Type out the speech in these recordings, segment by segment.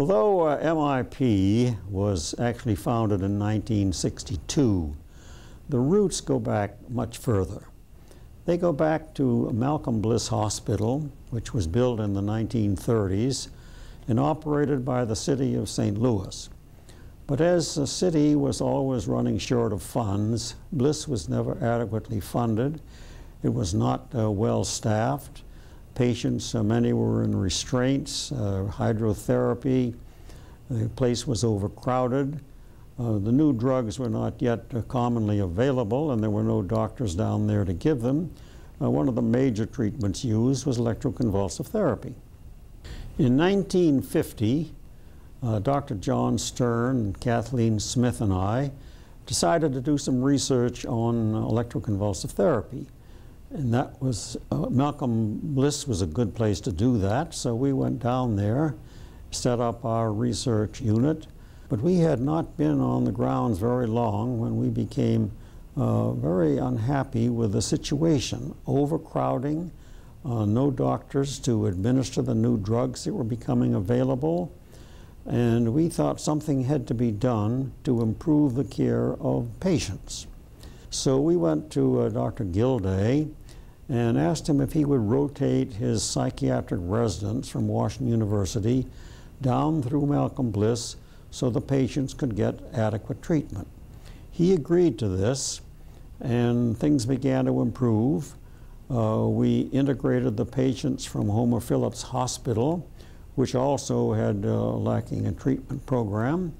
Although MIP was actually founded in 1962, the roots go back much further. They go back to Malcolm Bliss Hospital, which was built in the 1930s and operated by the city of St. Louis. But as the city was always running short of funds, Bliss was never adequately funded. It was not well staffed. Patients, many were in restraints, hydrotherapy. The place was overcrowded. The new drugs were not yet commonly available, and there were no doctors down there to give them. One of the major treatments used was electroconvulsive therapy. In 1950, Dr. John Stern and Kathleen Smith and I decided to do some research on electroconvulsive therapy. And that was, Malcolm Bliss was a good place to do that, so we went down there, set up our research unit. But we had not been on the grounds very long when we became very unhappy with the situation. Overcrowding, no doctors to administer the new drugs that were becoming available, and we thought something had to be done to improve the care of patients. So we went to Dr. Gilday and asked him if he would rotate his psychiatric residents from Washington University down through Malcolm Bliss so the patients could get adequate treatment. He agreed to this, and things began to improve. We integrated the patients from Homer Phillips Hospital, which also had lacking a treatment program,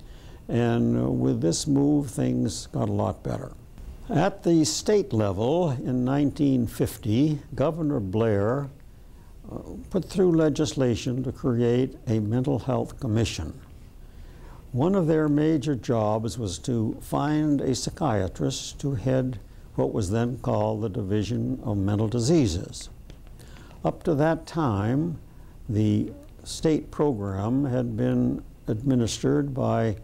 and with this move, things got a lot better. At the state level in 1950, Governor Blair put through legislation to create a mental health commission. One of their major jobs was to find a psychiatrist to head what was then called the Division of Mental Diseases. Up to that time, the state program had been administered by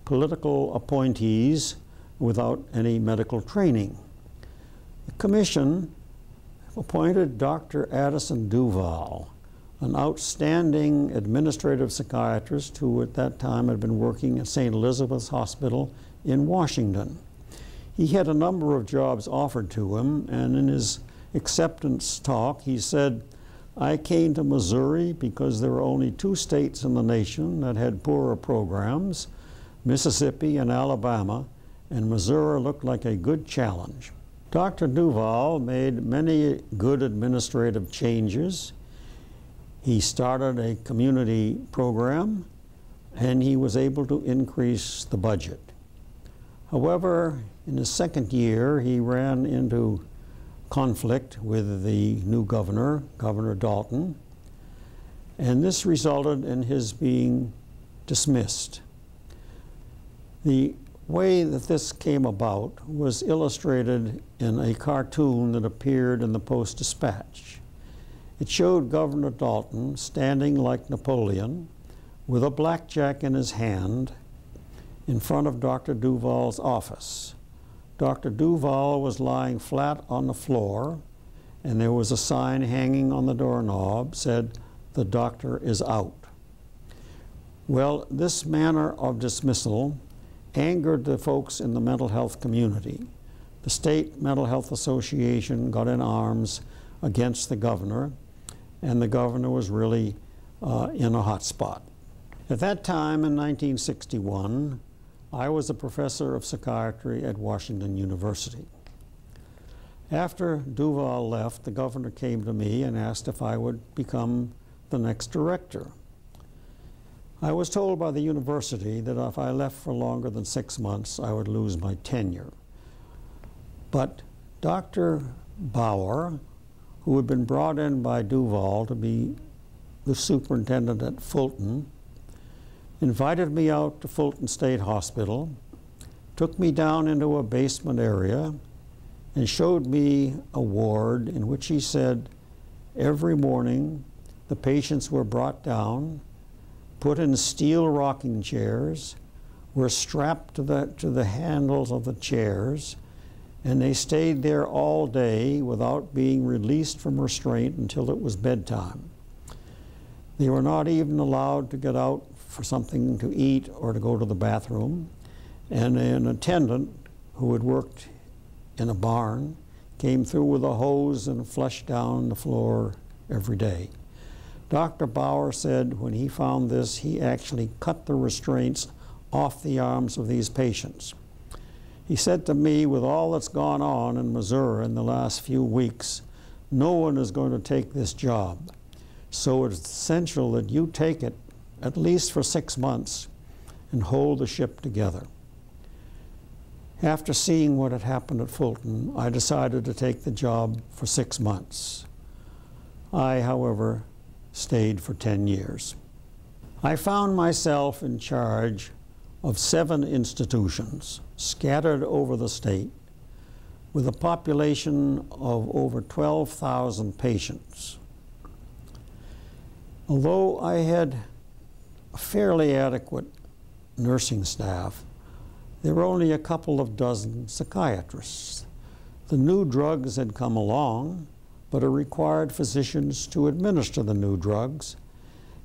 political appointees without any medical training. The commission appointed Dr. Addison Duval, an outstanding administrative psychiatrist who at that time had been working at St. Elizabeth's Hospital in Washington. He had a number of jobs offered to him, and in his acceptance talk he said, "I came to Missouri because there were only two states in the nation that had poorer programs, Mississippi and Alabama, and Missouri looked like a good challenge." Dr. Duval made many good administrative changes. He started a community program, and he was able to increase the budget. However, in his second year, he ran into conflict with the new governor, Governor Dalton, and this resulted in his being dismissed. The way that this came about was illustrated in a cartoon that appeared in the Post-Dispatch. It showed Governor Dalton standing like Napoleon with a blackjack in his hand in front of Dr. Duval's office. Dr. Duval was lying flat on the floor, and there was a sign hanging on the doorknob said, "The doctor is out." Well, this manner of dismissal angered the folks in the mental health community. The State Mental Health Association got in arms against the governor, and the governor was really in a hot spot. At that time, in 1961, I was a professor of psychiatry at Washington University. After Duval left, the governor came to me and asked if I would become the next director. I was told by the university that if I left for longer than 6 months, I would lose my tenure. But Dr. Bauer, who had been brought in by Duval to be the superintendent at Fulton, invited me out to Fulton State Hospital, took me down into a basement area, and showed me a ward in which he said every morning the patients were brought down, put in steel rocking chairs, were strapped to the handles of the chairs, and they stayed there all day without being released from restraint until it was bedtime. They were not even allowed to get out for something to eat or to go to the bathroom, and an attendant who had worked in a barn came through with a hose and flushed down the floor every day. Dr. Bauer said when he found this, he actually cut the restraints off the arms of these patients. He said to me, with all that's gone on in Missouri in the last few weeks, no one is going to take this job. So it's essential that you take it at least for 6 months and hold the ship together. After seeing what had happened at Fulton, I decided to take the job for 6 months. I, however, stayed for 10 years. I found myself in charge of 7 institutions scattered over the state with a population of over 12,000 patients. Although I had a fairly adequate nursing staff, there were only a couple of dozen psychiatrists. The new drugs had come along, but it required physicians to administer the new drugs,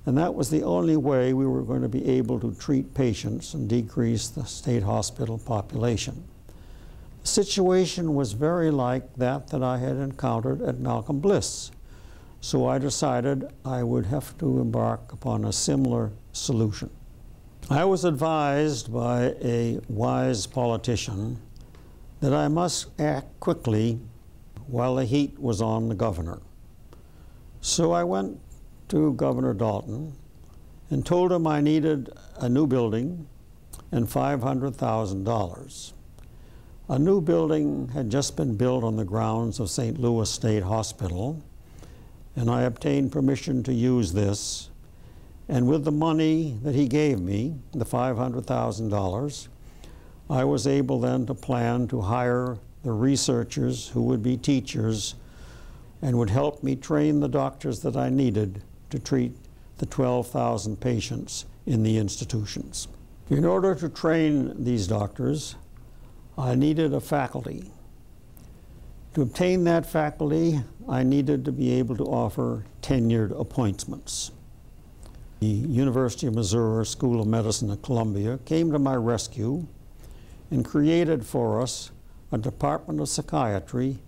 and that was the only way we were going to be able to treat patients and decrease the state hospital population. The situation was very like that I had encountered at Malcolm Bliss, so I decided I would have to embark upon a similar solution. I was advised by a wise politician that I must act quickly while the heat was on the governor. So I went to Governor Dalton and told him I needed a new building and $500,000. A new building had just been built on the grounds of St. Louis State Hospital, and I obtained permission to use this. And with the money that he gave me, the $500,000, I was able then to plan to hire the researchers who would be teachers and would help me train the doctors that I needed to treat the 12,000 patients in the institutions. In order to train these doctors, I needed a faculty. To obtain that faculty, I needed to be able to offer tenured appointments. The University of Missouri School of Medicine at Columbia came to my rescue and created for us a Department of Psychiatry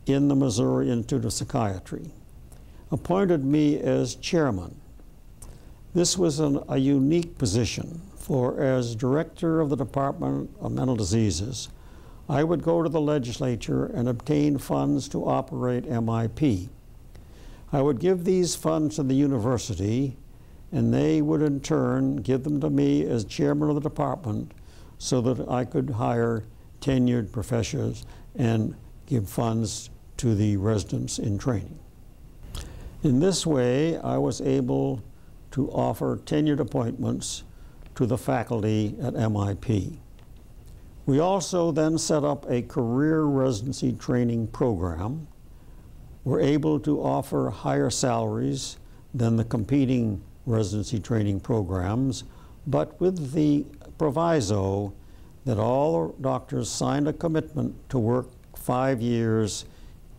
in the Missouri Institute of Psychiatry, appointed me as chairman. This was a unique position, for as director of the Department of Mental Diseases, I would go to the legislature and obtain funds to operate MIP. I would give these funds to the university, and they would in turn give them to me as chairman of the department so that I could hire tenured professors and give funds to the residents in training. In this way, I was able to offer tenured appointments to the faculty at MIP. We also then set up a career residency training program. We're able to offer higher salaries than the competing residency training programs, but with the proviso that all doctors signed a commitment to work 5 years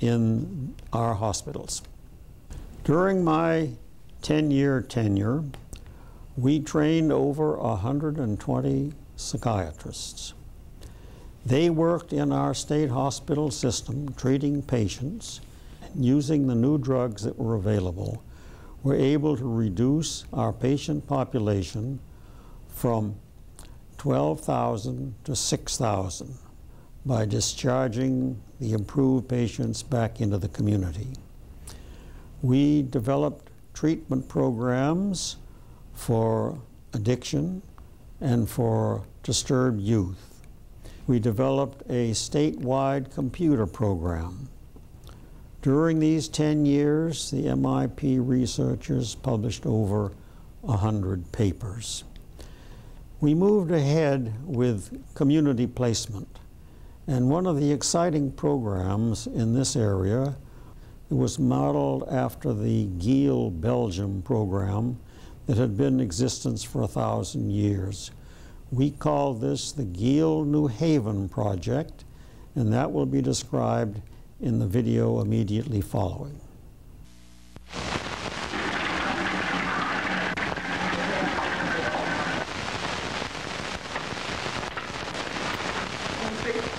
in our hospitals. During my 10-year tenure, we trained over 120 psychiatrists. They worked in our state hospital system treating patients and using the new drugs that were available. We're able to reduce our patient population from 12,000 to 6,000 by discharging the improved patients back into the community. We developed treatment programs for addiction and for disturbed youth. We developed a statewide computer program. During these 10 years, the MIP researchers published over 100 papers. We moved ahead with community placement, and one of the exciting programs in this area was modeled after the Gil Belgium program that had been in existence for 1,000 years. We call this the Gil New Haven Project, and that will be described in the video immediately following.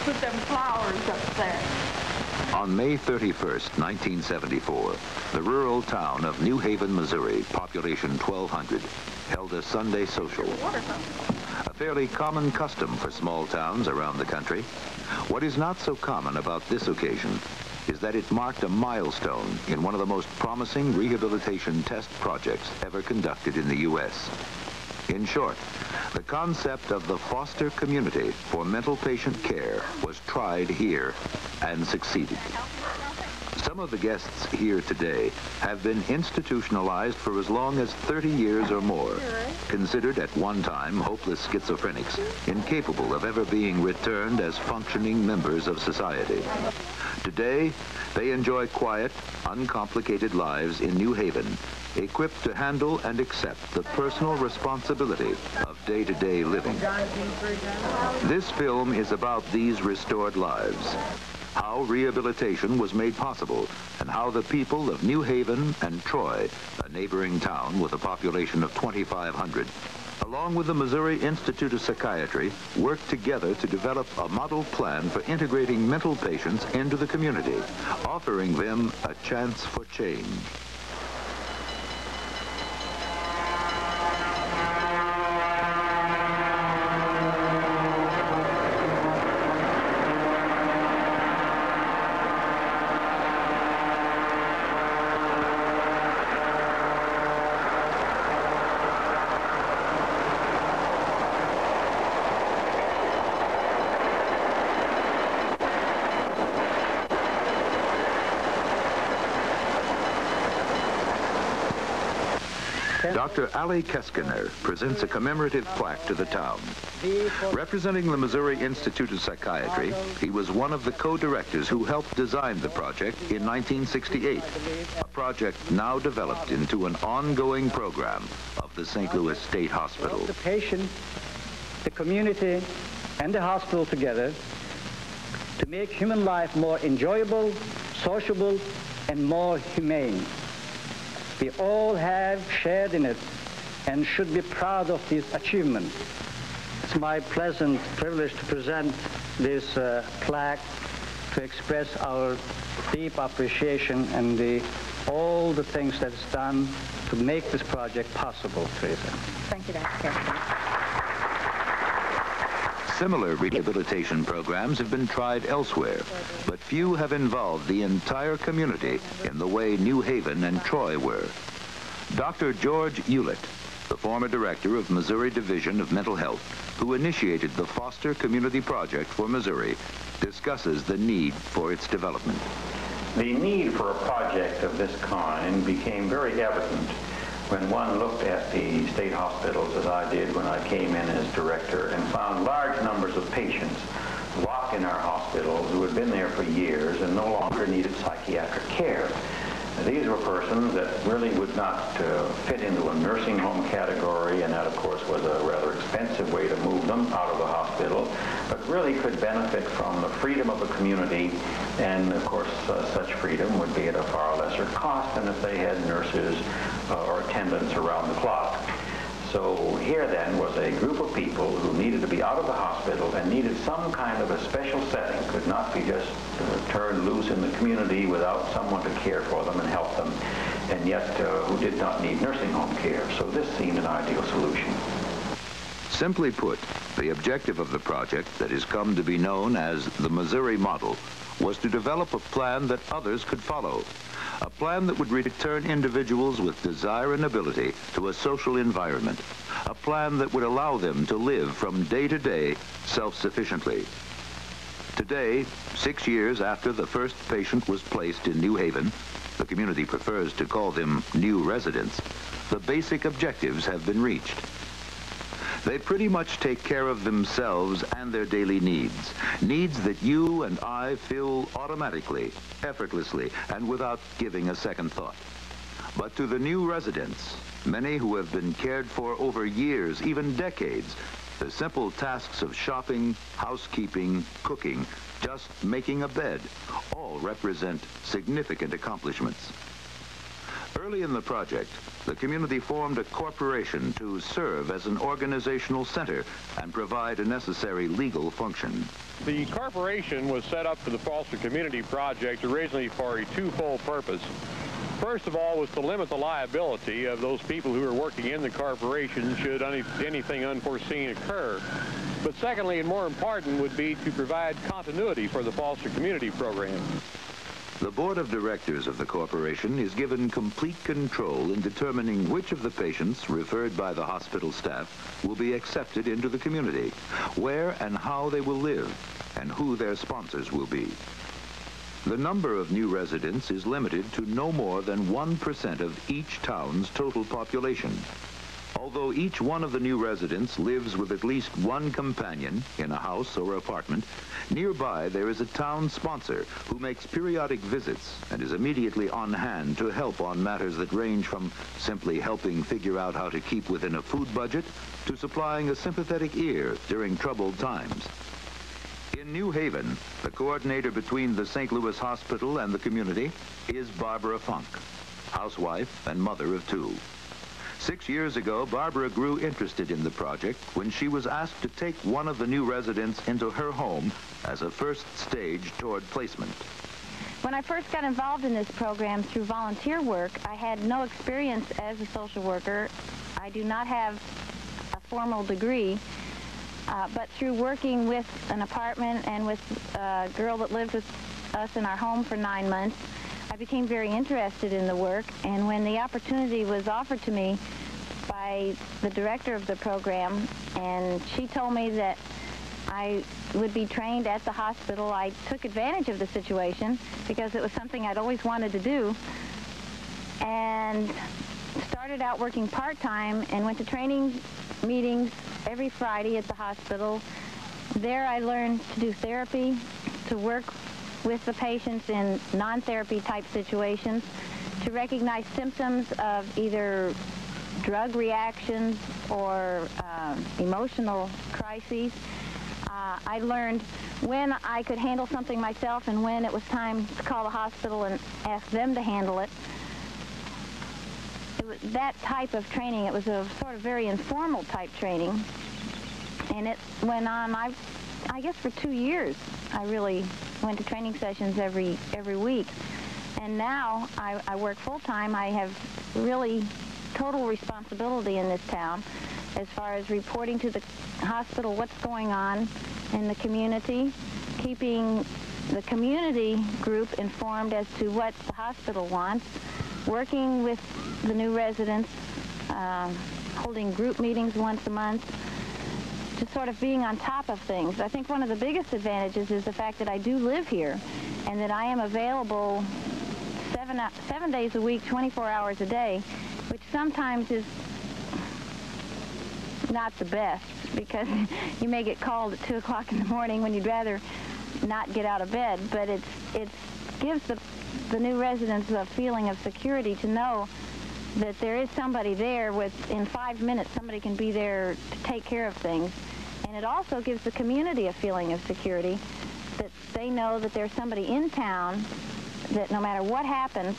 put them flowers up there. On May 31st, 1974, the rural town of New Haven, Missouri, population 1,200, held a Sunday social. A fairly common custom for small towns around the country. What is not so common about this occasion is that it marked a milestone in one of the most promising rehabilitation test projects ever conducted in the U.S. In short, the concept of the foster community for mental patient care was tried here and succeeded. Some of the guests here today have been institutionalized for as long as 30 years or more, considered at one time hopeless schizophrenics, incapable of ever being returned as functioning members of society. Today, they enjoy quiet, uncomplicated lives in New Haven, equipped to handle and accept the personal responsibility of day-to-day living. This film is about these restored lives, how rehabilitation was made possible, and how the people of New Haven and Troy, a neighboring town with a population of 2,500, along with the Missouri Institute of Psychiatry, worked together to develop a model plan for integrating mental patients into the community, offering them a chance for change. Dr. Ali Keskiner presents a commemorative plaque to the town. Representing the Missouri Institute of Psychiatry, he was one of the co-directors who helped design the project in 1968, a project now developed into an ongoing program of the St. Louis State Hospital. The patient, the community, and the hospital together to make human life more enjoyable, sociable, and more humane. We all have shared in it and should be proud of this achievement. It's my pleasant privilege to present this plaque to express our deep appreciation and all the things that's done to make this project possible, Teresa. Thank you, Dr. Kessler. Similar rehabilitation programs have been tried elsewhere, but few have involved the entire community in the way New Haven and Troy were. Dr. George Hewlett, the former director of Missouri Division of Mental Health, who initiated the Foster Community Project for Missouri, discusses the need for its development. The need for a project of this kind became very evident when one looked at the state hospitals, as I did when I came in as director, and found large numbers of patients locked in our hospitals who had been there for years and no longer needed psychiatric care. These were persons that really would not fit into a nursing home category, and that, of course, was a rather expensive way to move them out of the hospital, but really could benefit from the freedom of a community, and, of course, such freedom would be at a far lesser cost than if they had nurses or attendants around the clock. So here then was a group of people who needed to be out of the hospital and needed some kind of a special setting, could not be just turned loose in the community without someone to care for them and help them, and yet who did not need nursing home care. So this seemed an ideal solution. Simply put, the objective of the project that has come to be known as the Missouri Model was to develop a plan that others could follow. A plan that would return individuals with desire and ability to a social environment. A plan that would allow them to live from day to day self-sufficiently. Today, 6 years after the first patient was placed in New Haven, the community prefers to call them new residents, the basic objectives have been reached. They pretty much take care of themselves and their daily needs. Needs that you and I fill automatically, effortlessly, and without giving a second thought. But to the new residents, many who have been cared for over years, even decades, the simple tasks of shopping, housekeeping, cooking, just making a bed, all represent significant accomplishments. Early in the project, the community formed a corporation to serve as an organizational center and provide a necessary legal function. The corporation was set up for the Foster Community Project originally for a twofold purpose. First of all was to limit the liability of those people who are working in the corporation should anything unforeseen occur. But secondly, and more important, would be to provide continuity for the Foster Community Program. The board of directors of the corporation is given complete control in determining which of the patients referred by the hospital staff will be accepted into the community, where and how they will live, and who their sponsors will be. The number of new residents is limited to no more than 1% of each town's total population. Although each one of the new residents lives with at least one companion in a house or apartment, nearby there is a town sponsor who makes periodic visits and is immediately on hand to help on matters that range from simply helping figure out how to keep within a food budget to supplying a sympathetic ear during troubled times. In New Haven, the coordinator between the St. Louis Hospital and the community is Barbara Funk, housewife and mother of two. 6 years ago, Barbara grew interested in the project when she was asked to take one of the new residents into her home as a first stage toward placement. When I first got involved in this program through volunteer work, I had no experience as a social worker. I do not have a formal degree, but through working with an apartment and with a girl that lived with us in our home for 9 months, I became very interested in the work, and when the opportunity was offered to me by the director of the program, and she told me that I would be trained at the hospital, I took advantage of the situation because it was something I'd always wanted to do, and started out working part-time and went to training meetings every Friday at the hospital. There I learned to do therapy, to work with the patients in non-therapy type situations, to recognize symptoms of either drug reactions or emotional crises. I learned when I could handle something myself and when it was time to call the hospital and ask them to handle it. It was that type of training. It was a sort of very informal type training, and it went on, I guess, for 2 years. I really went to training sessions every week. And now I work full-time. I have really total responsibility in this town as far as reporting to the hospital what's going on in the community, keeping the community group informed as to what the hospital wants, working with the new residents, holding group meetings once a month, just sort of being on top of things. I think one of the biggest advantages is the fact that I do live here and that I am available 7 days a week, 24 hours a day, which sometimes is not the best because you may get called at 2 o'clock in the morning when you'd rather not get out of bed, but it gives the new residents a feeling of security to know that there is somebody there in 5 minutes, somebody can be there to take care of things. And it also gives the community a feeling of security, that they know that there's somebody in town that no matter what happens,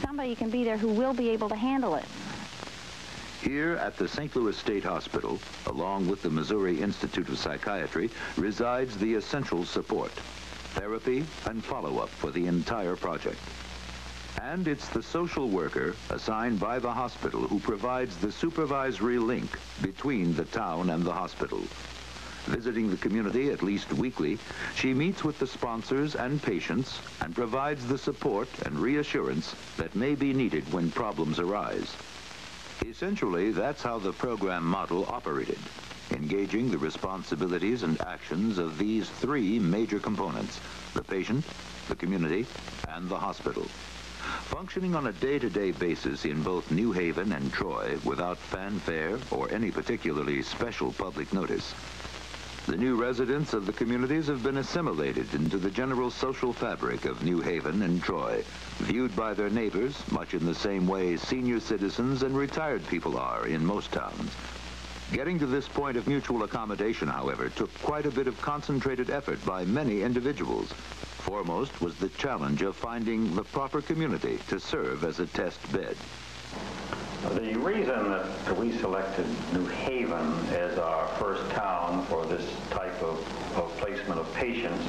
somebody can be there who will be able to handle it. Here at the St. Louis State Hospital, along with the Missouri Institute of Psychiatry, resides the essential support, therapy and follow-up for the entire project. And it's the social worker assigned by the hospital who provides the supervisory link between the town and the hospital. Visiting the community at least weekly, she meets with the sponsors and patients and provides the support and reassurance that may be needed when problems arise. Essentially, that's how the program model operated, engaging the responsibilities and actions of these three major components: the patient, the community, and the hospital. Functioning on a day-to-day basis in both New Haven and Troy without fanfare or any particularly special public notice, the new residents of the communities have been assimilated into the general social fabric of New Haven and Troy, viewed by their neighbors much in the same way senior citizens and retired people are in most towns. Getting to this point of mutual accommodation, however, took quite a bit of concentrated effort by many individuals. Foremost was the challenge of finding the proper community to serve as a test bed. The reason that we selected New Haven as our first town for this type of placement of patients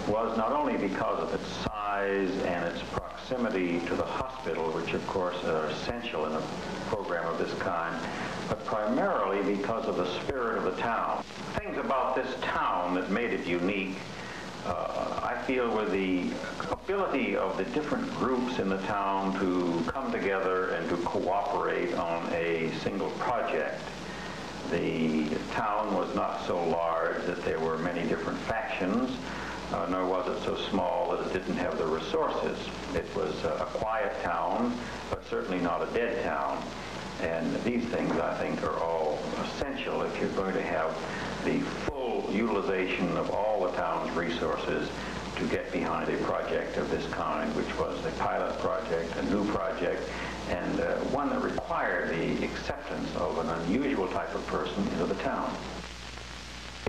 was not only because of its size and its proximity to the hospital, which of course are essential in a program of this kind, but primarily because of the spirit of the town. Things about this town that made it unique, I feel, were the ability of the different groups in the town to come together and to cooperate on a single project. The town was not so large that there were many different factions, nor was it so small that it didn't have the resources. It was a quiet town, but certainly not a dead town. And these things, I think, are all essential if you're going to have the full utilization of all the town's resources to get behind a project of this kind, which was a pilot project, a new project, and one that required the acceptance of an unusual type of person into the town.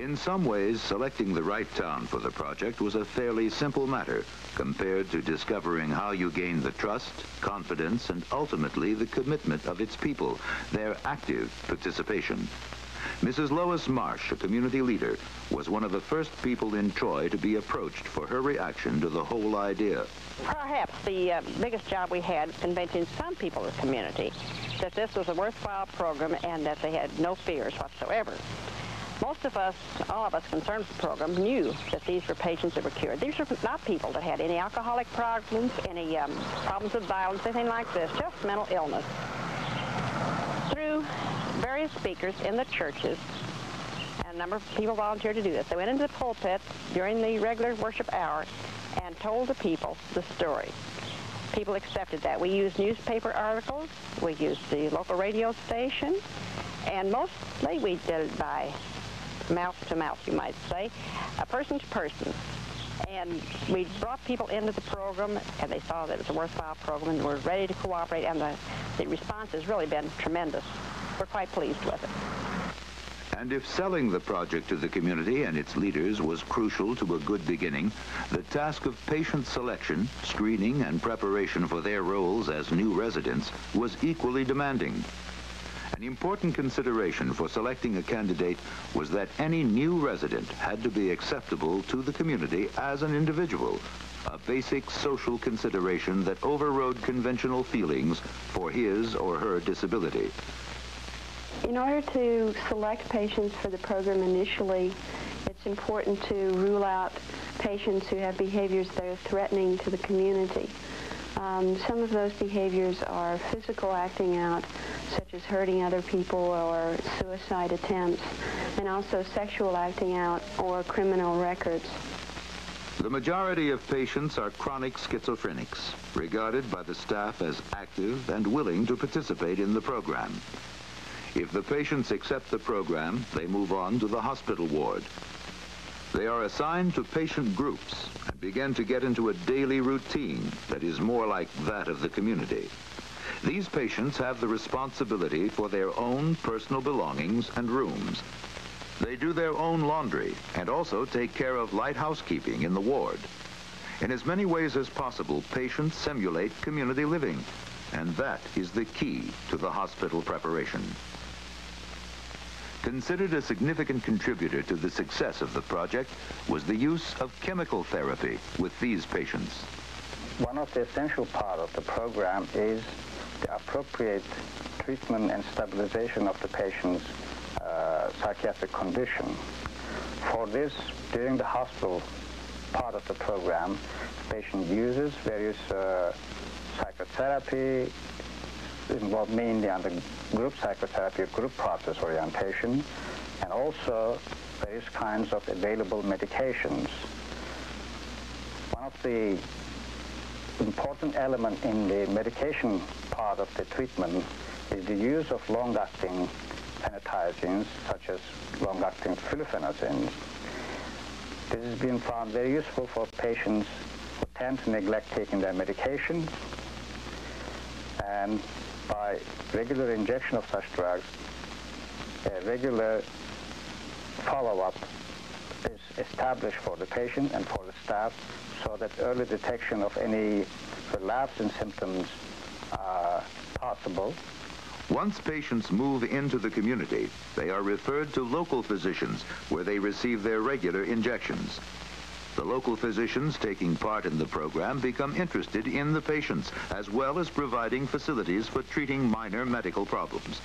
In some ways, selecting the right town for the project was a fairly simple matter compared to discovering how you gain the trust, confidence, and ultimately the commitment of its people, their active participation. Mrs. Lois Marsh, a community leader, was one of the first people in Troy to be approached for her reaction to the whole idea. Perhaps the biggest job we had was convincing some people in the community that this was a worthwhile program and that they had no fears whatsoever. Most of us, all of us concerned with the program, knew that these were patients that were cured. These were not people that had any alcoholic problems, any problems with violence, anything like this, just mental illness. Through various speakers in the churches, and a number of people volunteered to do this. They went into the pulpit during the regular worship hour and told the people the story. People accepted that. We used newspaper articles, we used the local radio station, and mostly we did it by mouth to mouth, you might say, person to person. And we brought people into the program, and they saw that it was a worthwhile program and were ready to cooperate, and the response has really been tremendous. We're quite pleased with it. And if selling the project to the community and its leaders was crucial to a good beginning, the task of patient selection, screening, and preparation for their roles as new residents was equally demanding. An important consideration for selecting a candidate was that any new resident had to be acceptable to the community as an individual, a basic social consideration that overrode conventional feelings for his or her disability. In order to select patients for the program initially, it's important to rule out patients who have behaviors that are threatening to the community. Some of those behaviors are physical acting out, such as hurting other people or suicide attempts, and also sexual acting out or criminal records. The majority of patients are chronic schizophrenics, regarded by the staff as active and willing to participate in the program. If the patients accept the program, they move on to the hospital ward. They are assigned to patient groups and begin to get into a daily routine that is more like that of the community. These patients have the responsibility for their own personal belongings and rooms. They do their own laundry and also take care of light housekeeping in the ward. In as many ways as possible, patients simulate community living, and that is the key to the hospital preparation. Considered a significant contributor to the success of the project was the use of chemical therapy with these patients. One of the essential parts of the program is the appropriate treatment and stabilization of the patient's psychiatric condition. For this, during the hospital part of the program, the patient uses various psychotherapy, involved mainly under group psychotherapy, group process orientation, and also various kinds of available medications. One of the important elements in the medication part of the treatment is the use of long-acting phenothiazines, such as long-acting flufenazines. This has been found very useful for patients who tend to neglect taking their medication, and by regular injection of such drugs, a regular follow-up is established for the patient and for the staff so that early detection of any relapse in symptoms are possible. Once patients move into the community, they are referred to local physicians where they receive their regular injections. The local physicians taking part in the program become interested in the patients, as well as providing facilities for treating minor medical problems.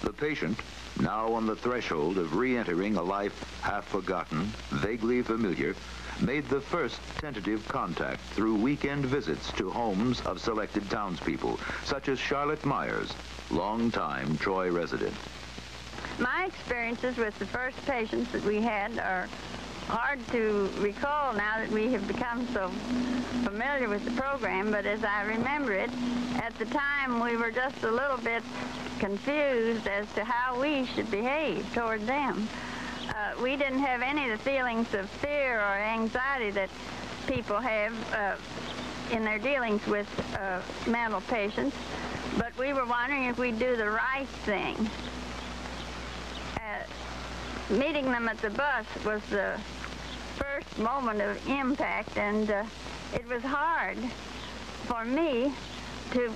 The patient, now on the threshold of re-entering a life half forgotten, vaguely familiar, made the first tentative contact through weekend visits to homes of selected townspeople, such as Charlotte Myers, longtime Troy resident. My experiences with the first patients that we had are hard to recall now that we have become so familiar with the program, but as I remember it, at the time we were just a little bit confused as to how we should behave toward them. We didn't have any of the feelings of fear or anxiety that people have in their dealings with mental patients, but we were wondering if we'd do the right thing. Meeting them at the bus was the first moment of impact, and it was hard for me to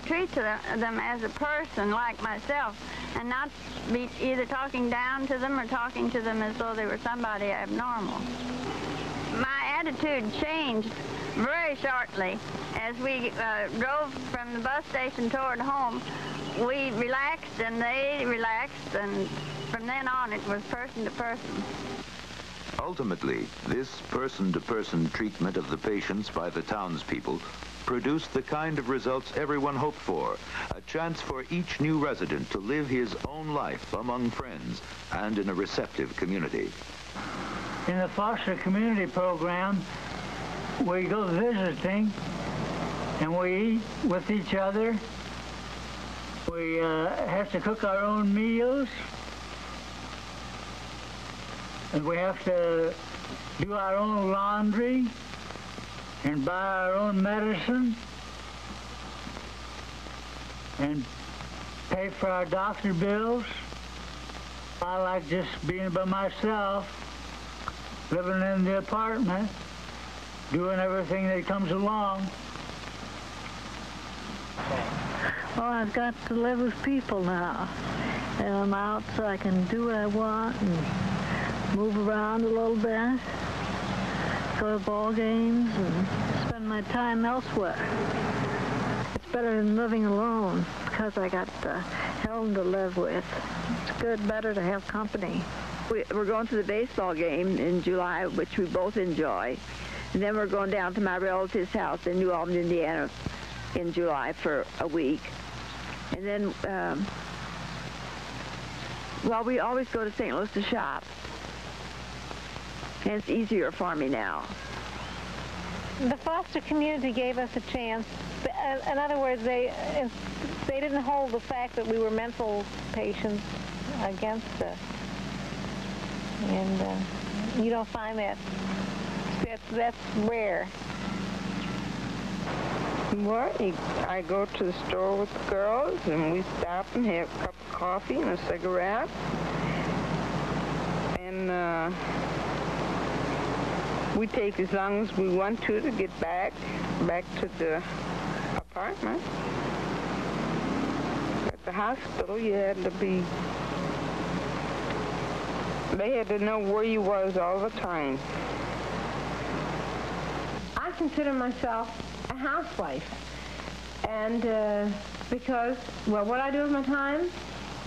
treat them as a person like myself and not be either talking down to them or talking to them as though they were somebody abnormal. My attitude changed very shortly. As we drove from the bus station toward home, we relaxed and they relaxed, and from then on it was person to person. Ultimately, this person-to-person treatment of the patients by the townspeople produced the kind of results everyone hoped for, a chance for each new resident to live his own life among friends and in a receptive community. In the foster community program, we go visiting and we eat with each other. We have to cook our own meals, and we have to do our own laundry and buy our own medicine and pay for our doctor bills. I like just being by myself, living in the apartment, doing everything that comes along. Well, I've got to live with people now, and I'm out so I can do what I want and move around a little bit, go to ball games and spend my time elsewhere. It's better than living alone because I got Helen to live with. It's good, better to have company. We're going to the baseball game in July, which we both enjoy. And then we're going down to my relative's house in New Albany, Indiana in July for a week. And then, well, we always go to St. Louis to shop. And it's easier for me now. The foster community gave us a chance. In other words, they didn't hold the fact that we were mental patients against us. And you don't find that. That's rare. Well, I go to the store with the girls, and we stop and have a cup of coffee and a cigarette. And we take as long as we want to get back to the apartment. At the hospital, you had to be... They had to know where you was all the time. I consider myself a housewife, and because, well, what I do with my time,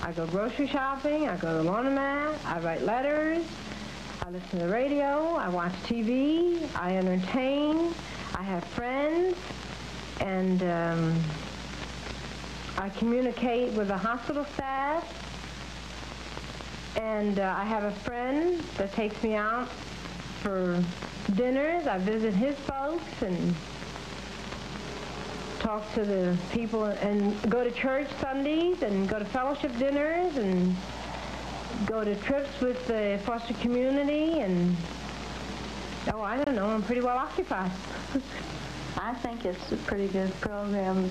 I go grocery shopping, I go to the laundromat, I write letters, I listen to the radio, I watch TV, I entertain, I have friends, and I communicate with the hospital staff, and I have a friend that takes me out for dinners. I visit his folks and talk to the people and go to church Sundays and go to fellowship dinners and go to trips with the foster community, and oh, I don't know, I'm pretty well occupied. I think it's a pretty good program.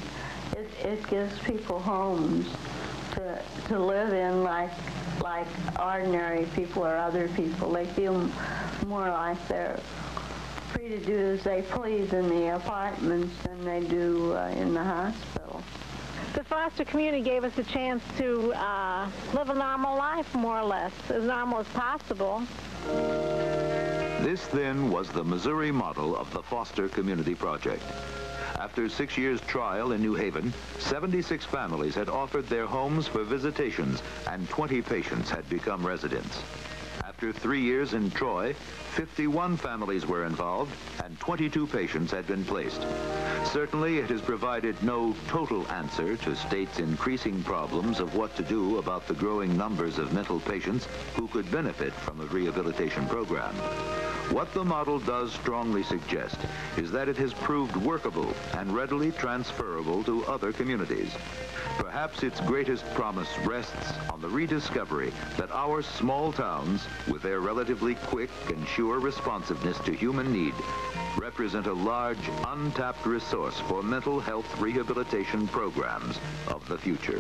It gives people homes to live in like like ordinary people or other people. They feel more like they're free to do as they please in the apartments than they do in the hospital. The foster community gave us a chance to live a normal life, more or less, as normal as possible. This, then, was the Missouri model of the Foster Community Project. After 6 years' trial in New Haven, 76 families had offered their homes for visitations, and 20 patients had become residents. After 3 years in Troy, 51 families were involved, and 22 patients had been placed. Certainly, it has provided no total answer to states' increasing problems of what to do about the growing numbers of mental patients who could benefit from a rehabilitation program. What the model does strongly suggest is that it has proved workable and readily transferable to other communities. Perhaps its greatest promise rests on the rediscovery that our small towns, with their relatively quick and sure responsiveness to human need, represent a large, untapped resource for mental health rehabilitation programs of the future.